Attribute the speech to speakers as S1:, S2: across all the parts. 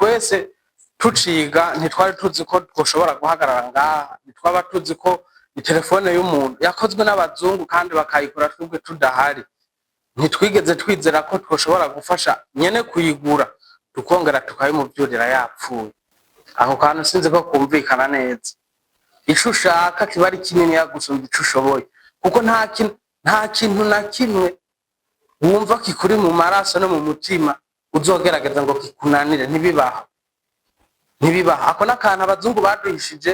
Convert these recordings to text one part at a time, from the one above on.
S1: twese tuciga ntitwari tuzi ko twoshobora guhagarara ngaha, ntitwaba tuzi ko itelefone y'umuntu yakozwe n'abazungu kandi bakayikora twebwe tudahari. Ntitwigeze twizera ko twoshobora gufasha nyene kuyigura tukongera tukayimuvyurira yapfuye. Aho kantu sinzi ko kumvikana neza. Ico ushaka kiba ari kinini yagusumba ico ushoboye, kuko nta kintu na kimwe wumva kikuri mu maraso no mu mutima uzogerageza ngo kikunanire. Ntibibaho. Ako n'akantu abazungu baduhishije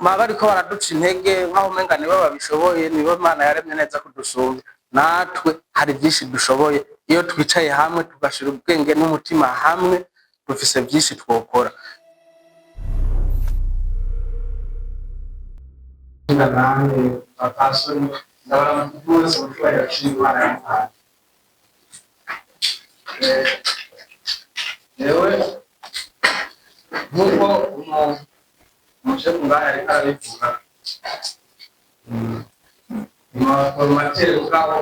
S1: bariko baraduca intege nkaho umenga nibo babishoboye, nibo Imana yaremye neza kudusumba. Natwe hari vyinshi dushoboye iyo twicaye hamwe tugashira ubwenge n'umutima hamwe, dufise vyinshi twokora.
S2: Nange abapasoni ndabona bose mushobora gushira Imana y'Imana. Yewe nkuko umushefu ngaho ariko arabivuga, formateri ubwabo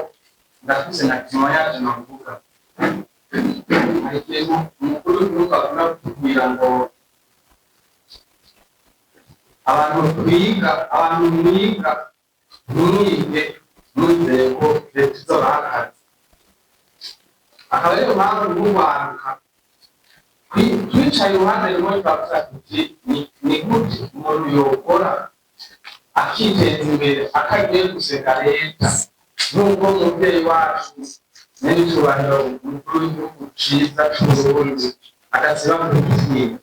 S2: ndafise na témoignage navuga. Hari ikintu umukuru w'igihugu akunda kutubwira ngo abantu mwiga mwige mwizeye ko leta izobaha akazi. Akaba ariyo mpamvu n'urwaruka twicaye iruhande rumwe turavuga tuti ni gute umuntu yokora akiteza imbere akagiye guseka leta nk'uko umuvyeyi wacu n'icyubahiro umukuru w'igihugu ciza c'Uburundi adasiba kudusiga.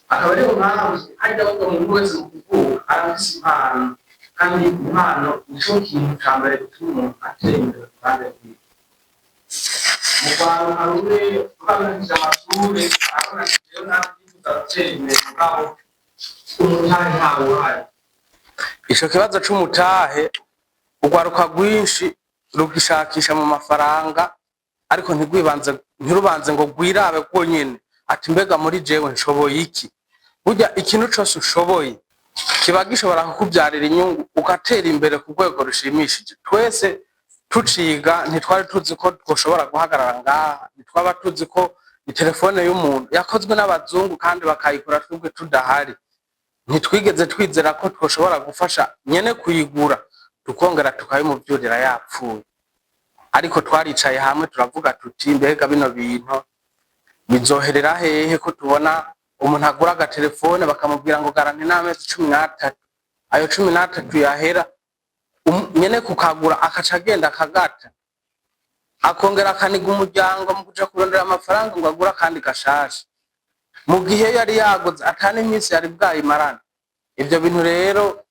S2: Akaba ariyo mpamvu hajya ngo umuntu wese mu gihugu arafise impano, kandi impano nico kintu ca mbere gituma umuntu atera imbere kandi akwiye. Mu Rwanda rumwe twabanije amashure arabona rero ntabyifuza gutera imbere mugabo umutahe ntawe uhari.
S1: Ico kibazo c'umutahe urwaruka rwinshi rugishakisha mu mafaranga, ariko ntirubanze ngo rwirabe rwonyene ati mbega muri jewe nshoboye iki. Burya ikintu cose ushoboye kiba gishobora kukuvyarira inyungu ugatera imbere ku rwego rushimishije. Twese tuciga ntitwari tuzi ko twoshobora guhagarara ngaha, ntitwaba tuzi ko itelefone y'umuntu yakozwe n'abazungu kandi bakayikora twebwe tudahari. Ntitwigeze twizera ko twoshobora gufasha nyene kuyigura tukongera tukayimuvyurira yapfuye. Ariko twaricaye hamwe turavuga tuti mbega bino bintu bizoherera hehe ko tubona umuntu agura agatelefone bakamubwira ngo garanti n'amezi 13, ayo 13 yahera nyene kukagura akaca agenda akagata, akongera akaniga umuryango mu kuja kurondera amafaranga ngo agura kandi gashasha, mu gihe yari yaguze atane iminsi yari bwayimarana. Ivyo bintu rero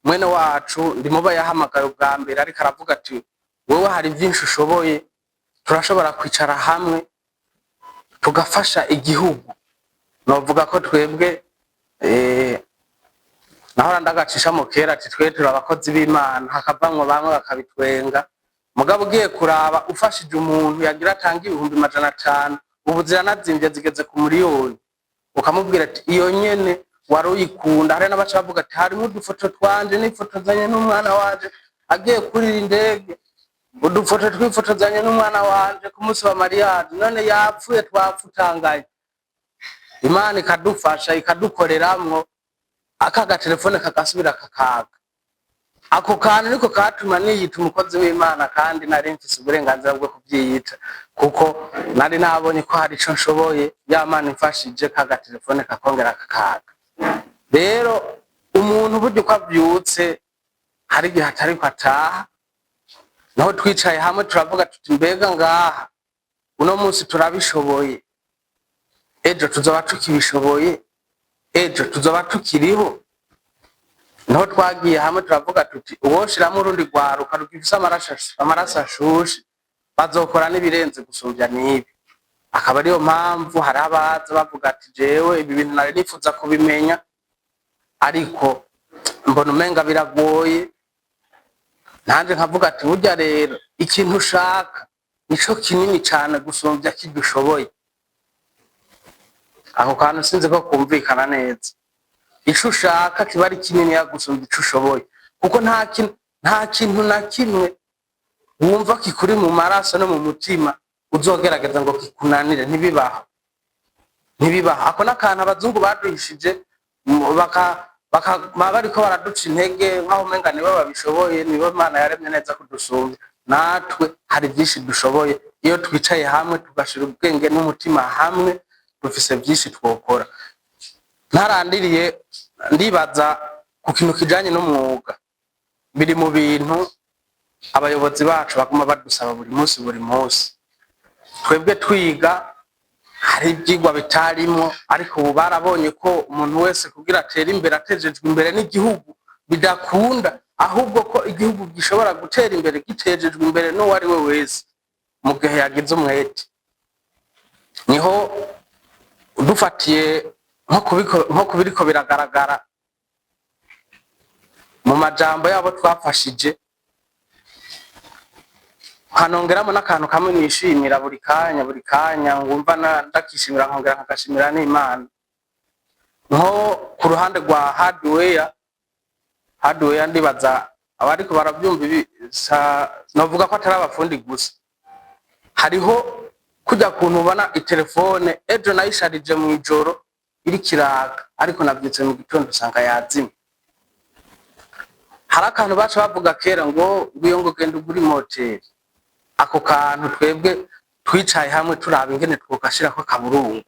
S1: mwene wacu ndimuba yahamagaye ubwa mbere, ariko aravuga ati wewe hari vyinshi ushoboye, turashobora kwicara hamwe tugafasha igihugu. Novuga ko twebwe nahora ndagacisha mu kera ati twe turi abakozi b'Imana, hakavamwo bamwe bakabitwenga. Mugabo ugiye kuraba ufashije umuntu yagira atanga 500, ubu ziranazimvye zigeze ku miliyoni, ukamubwira ati iyo nyene wari uyikunda. Hari n'abaca bavuga ati harimo udufoto twanje n'ifotozanye n'umwana wanje agiye kurira indege, udufoto twifotozanye n'umwana wanje ku munsi wa mariage, none yapfuye twapfutangaye. Imana ikadufasha ikadukoreramwo akaga telefone kagasubira kakaga. Ako kantu niko katuma niyita umukozi w'Imana, kandi nari mfise uburenganzira bwo kuvyiyita kuko nari nabonye ko hari ico nshoboye, y'Imana imfashije kaga telefone kakongera kakaga. Rero umuntu buryo uko avyutse hari igihe atari ko ataha, naho twicaye hamwe turavuga tuti mbega ngaha uno munsi turabishoboye, ejo tuzoba tukibishoboye, ejo tuzoba tukiriho. Naho twagiye hamwe turavuga tuti uwoshiramo urundi rwaruka rugifise amaraso ashushe bazokora n'ibirenze gusumvya n'ibi. Akaba ariyo mpamvu hari abaza bavuga ati jewe ibi bintu nari nifuza kubimenya, ariko mbona umenga biragoye. Nanje nkavuga ati burya rero ikintu ushaka nico kinini cane gusumvya kidushoboye. Aho kantu sinzi ko kumvikana neza. Ico ushaka kiba ari kinini yagusumba ico ushoboye, kuko nta kintu na kimwe wumva kikuri mu maraso no mu mutima uzogerageza ngo kikunanire. Ntibibaho. ntibiba ako n'akantu abazungu baduhishije bariko baraduca intege nk'aho umenga nibo babishoboye, nibo Imana yaremye neza kudusumba. Natwe hari byinshi dushoboye iyo twicaye hamwe tugashira ubwenge n'umutima hamwe, dufise byinshi twokora. Ntarandiriye ndibaza ku kintu kijanye n'umwuga, biri mu bintu abayobozi bacu baguma badusaba buri munsi. Twebwe twiga hari ibyigwa bitarimo, ariko ubu barabonye ko umuntu wese kugira atere imbere atejejwe imbere n'igihugu bidakunda, ahubwo ko igihugu gishobora gutera imbere gitejejwe imbere n'uwo ari we wese mu gihe yagize umwete. Niho dufatiye nko kubiriko biragaragara mu majambo yabo twafashije, hanongeramo n'akantu kamwe nishimira buri kanya ngumva ndakishimira nkongera nkagashimira n'Imana. Nko ku ruhande rwa hardware ndibaza abariko baravyumva novuga ko atari abafundi gusa. Hariho kujya kuntu ubona itelefone ejo nayisharije mu ijoro iri kiraka, ariko navyutse mu gitondo usanga yazimye. Hari akantu baca bavuga kera ngo genda ugura imoteri. Ako kantu twebwe twicaye hamwe turaba ingene twogashirako akaburungu,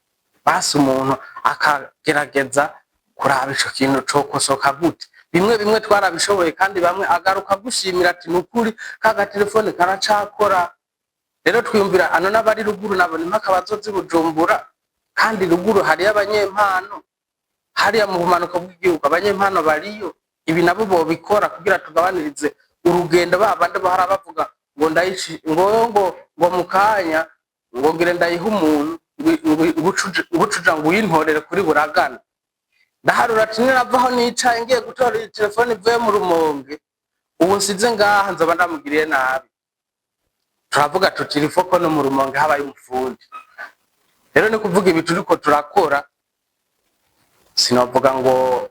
S1: basi umuntu akagerageza kuraba ico kintu cokosoka gute. Bimwe twarabishoboye, kandi bamwe agaruka gushimira ati nukuri kaga telefone karacakora. Rero twiyumvira ano n'abari ruguru nabo impaka bazozi Bujumbura, kandi ruguru hari abanyempano, hariya mu bumanuko bw'igihugu abanyempano bariyo. Ibi nabo bobikora kugira tugabanirize urugendo babande bahara bavuga ngo ndayici ngo mukanya ngo ngire ndayiha umuntu ngucuja ngo uyintorere kuri Buragana. Ndaharura ati niravaho nicaye ngiye gutora iyi telefone ivuye mu Rumonge, ubu nsize ngaha nzoba ndamugiriye nabi. Turavuga tuti rifoko no mu Rumonge habaye umufundi. Rero ni kuvuga ibi turiko turakora, sinovuga ngo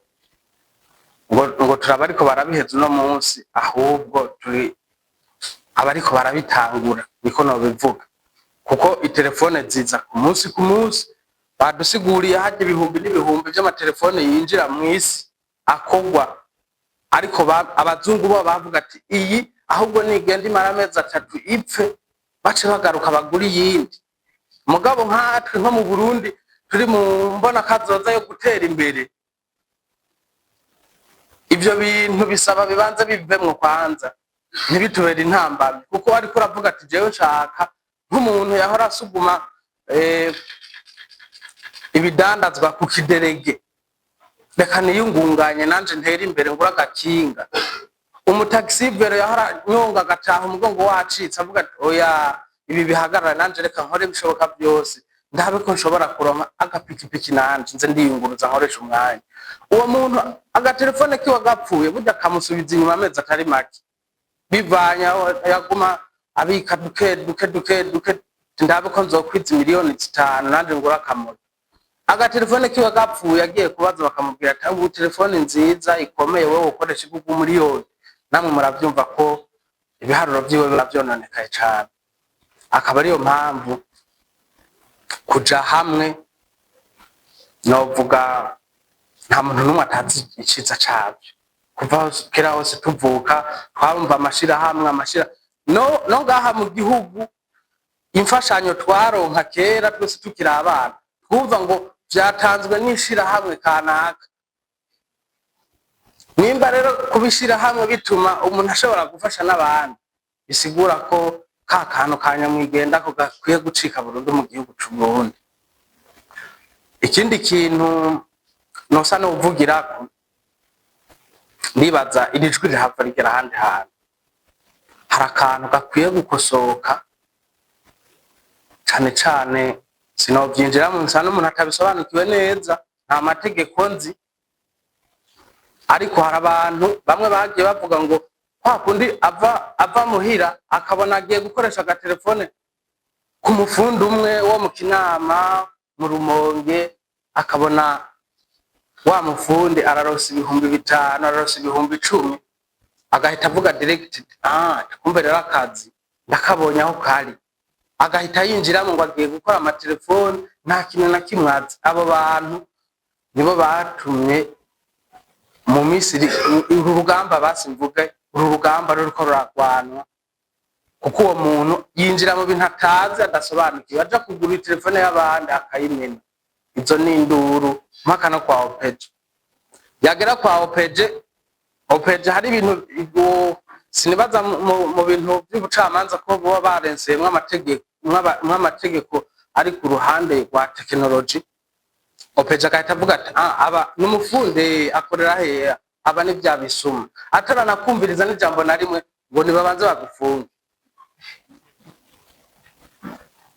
S1: turaba ariko barabiheza uno munsi, ahubwo turi abariko barabitangura, niko nobivuga. Kuko itelefone ziza ku munsi badusiguriye haje ibihumbi n'ibihumbi by'amatelefone yinjira mu isi akogwa, ariko abazungu bo bavuga ati iyi ahubwo nigenda imara amezi 3 ipfe bace bagaruka bagura iyindi. Mugabo nkatwe nko mu Burundi turi mu mbona kazoza yo gutera imbere, ibyo bintu bisaba bibanza bivemwo kwanza, ntibitubere intambamyi. Kuko ariko uravuga ati jewe nshaka nk'umuntu yahora asuguma ibidandazwa ku kiderege, reka niyungunganye nanje ntera imbere ngura agakinga. Umutaxivero yahora nyonga agataha umugongo wacitse avuga ati oya ibi bihagarara, nanje reka nkore bishoboka byose ndabe ko nshobora kuronka agapikipiki nanje nze ndiyunguruza nkoresha umwanya. Uwo muntu agatelefone kiwa gapfuye burya kamusubiza inyuma amezi atari make, bivanya yaguma abika duke ndabe ko nzokwiza miliyoni 5 nanje ngura akamoto. Agatelefone kiwa gapfuye agiye kubaza bakamubwira ati ubu telefone nziza ikomeye wowe ukoresha igugu miliyoni. Namwe muravyumva ko ibiharuro byiwe biravyononekaye cyane. Akaba ariyo mpamvu kuja hamwe novuga nta muntu n'umwe atazi iciza cabyo. Kuva kera hose tuvuka twabumva amashira no ngaha mu gihugu imfashanyo twaronka kera twese tukiri abana twumva ngo vyatanzwe n'ishira hamwe kanaka. Nimba rero kubishira hamwe bituma umuntu ashobora gufasha n'abandi, bisigura ko ka kantu kanyamwigenda ko gakwiye gucika burundu mu gihugu c'u Burundi. Ikindi kintu nosa no uvugirako, nibaza irijwi rihava rigera ahandi hantu. Hari akantu gakwiye gukosoka cane cane, sinovyinjiramo nsa n'umuntu atabisobanukiwe neza, nta mategeko nzi, ariko hari abantu bamwe bagiye bavuga ngo kwa kundi ava muhira akabona agiye gukoresha agatelefone ku mufundi umwe wo mu Kinama mu Rumonge, akabona wa mufundi ararosa ibihumbi 5 ararosa ibihumbi 10, agahita avuga direct kumbe rero akazi ndakabonye aho kari. agahita yinjiramo ngo agiye gukora amatelefone nta kintu na kimwe azi. Abo bantu nibo batumye mu Misiri uru rugamba basimvuge uru rugamba ruriko ruragwanwa, kuko uwo muntu yinjira mu bintu atazi adasobanukiwe, aja kugura telefone y'abandi akayimena. Izo ni induru mpaka no kwa Opeje. Yagera kwa Opeje hari ibintu sinibaza mu bintu by'ubucamanza ko bo barenseyemwe amategeko ari ku ruhande rwa technology. Opeje agahita avuga ati aba n'umufunde akorera he, aba ni bya bisuma, ataranakumviriza n'ijambo na rimwe ngo nibabanze bagufunge.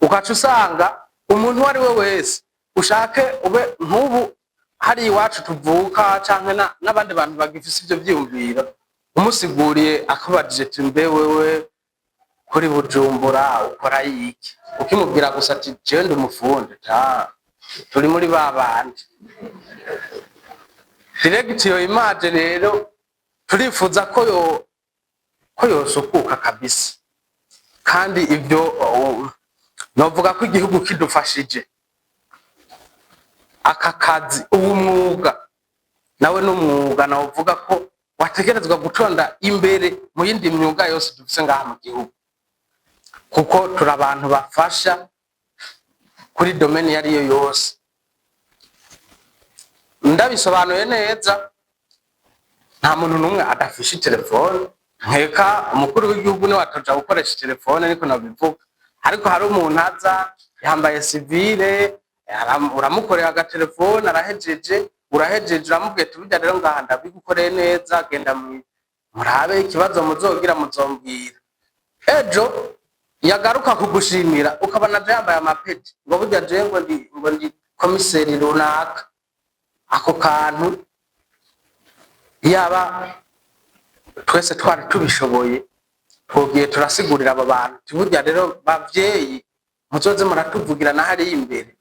S1: Ukaca usanga umuntu wari we wese ushake ube nk'ubu hari iwacu tuvuka canke n'abandi bantu bagifise ibyo byiyumviro, umusiguriye akabajije ati mbe wewe kuri Bujumbura ukora iki, ukimubwira gusa ati jewe ndi umufunde, turi muri babandi direct. Iyo image rero turifuza ko yosukuka kabisa, kandi ibyo novuga ko igihugu kidufashije aka kazi ubu mwuga nawe n'umwuga navuga ko wategerezwa gutonda imbere mu yindi myuga yose dufise ngaha mu gihugu, kuko turi abantu bafasha kuri domaine yariyo yose. Ndabisobanuye neza, nta muntu numwe adafisha telefone, nkeka umukuru w'igihugu ni watoja gukoresha telefone niko nabivuga, ariko hari umuntu aza yambaye civile uramukorera agatelefone arahejeje, uramubwiye tubijya rero ngaha ndabigukoreye neza, genda murabe ikibazo muzogira muzombwira. Ejo yagaruka kugushimira ukabona aje yambaye amapeti ngo burya je ngo ndi komiseri runaka. Ako kantu yaba twese twari tubishoboye twogiye turasigurira abo bantu tuburya rero bavyeyi muzoze muratuvugira na hari imbere.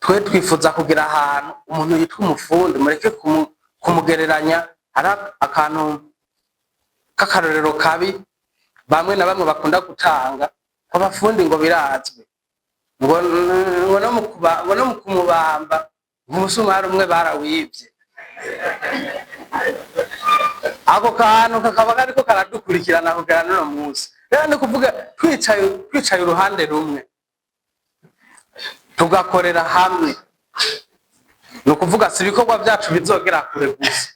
S1: Twe twifuza kugira ahantu umuntu yitwa umufundi mureke kumugereranya hari akantu k'akarorero kabi bamwe na bamwe bakunda gutanga ko abafundi ngo birazwe ngo no mu kumubamba umusumari umwe barawibye. Ako kantu kakaba kariko karadukurikirana kugera no munsi. Rero ni kuvuga twicaye uruhande rumwe tugakorera hamwe, no kuvuga si ibikorwa byacu bizogera kure gusa,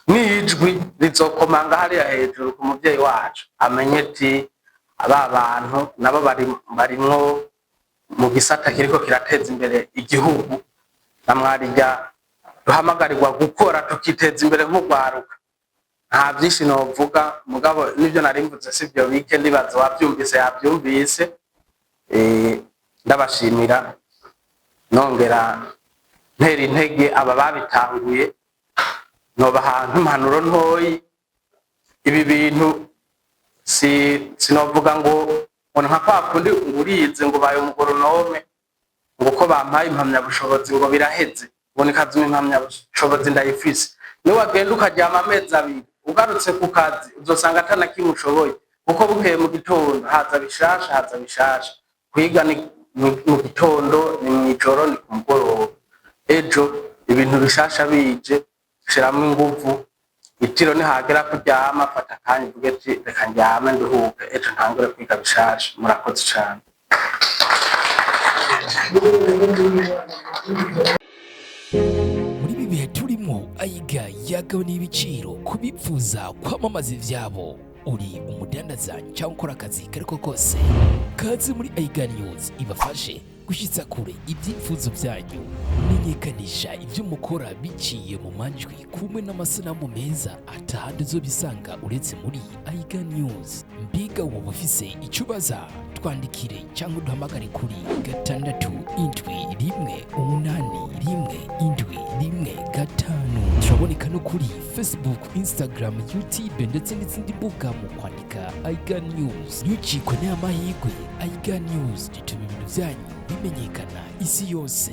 S1: n'ijwi rizokomanga hariya hejuru ku muvyeyi wacu amenye ati aba bantu nabo barimwo mu gisata kiriko kirateza imbere igihugu, namwarija duhamagarirwa gukora tukiteza imbere nk'ugwaruka. Nta byinshi novuga mugabo nivyo narimvuze sivyo weekend bazo wabyumvise yabyumvise. Ndabashimira nongera ntera intege aba babitanguye, nobaha impanuro ntoyi. Ibi bintu sinovuga ngo nka kwa kundi ngurize ngo baye umugoronome ngo ko bampaye impamyabushobozi ngo biraheze ngo nikazuma impamyabushobozi ndayifise. Niwe wagenda ukaryama amezi abiri ugarutse ku kazi uzosanga atana kimwe ushoboye, kuko bukeye mu gitondo haza bishasha. Kwiga ni mu gitondo, ni mw'ijoro, ni ku mugoroba. Ejo ibintu bishasha bije shiramo inguvu, itiro nihagera kuryama fata akanya uvuge ati reka ndyame nduhuke ejo ntangure kwiga bishasha. Murakoze cyane.
S3: Muri ibi bihe turimo Aiga yagabanya ibiciro kubipfuza kwamamaza ivyabo. Uri umudandaza cyangwa ukora akazi kariko kose, kazi muri Aiga News ibafashe gushitsa kure ibyifuzo byanyu. Menyekanisha ibyo mukora biciye mu majwi kumwe n'amasanamu meza atahandi uzobisanga uretse muri Aiga News. Mbiga wowe ufise icyo ubaza, twandikire cyangwa uduhamagare kuri 6718115. Turaboneka no kuri Facebook, Instagram, YouTube ndetse n'izindi mbuga mu kwandika Aiga News. Ntucikwe n'amahirwe. Aiga News gituma ibintu byanyu bimenyekana isi yose.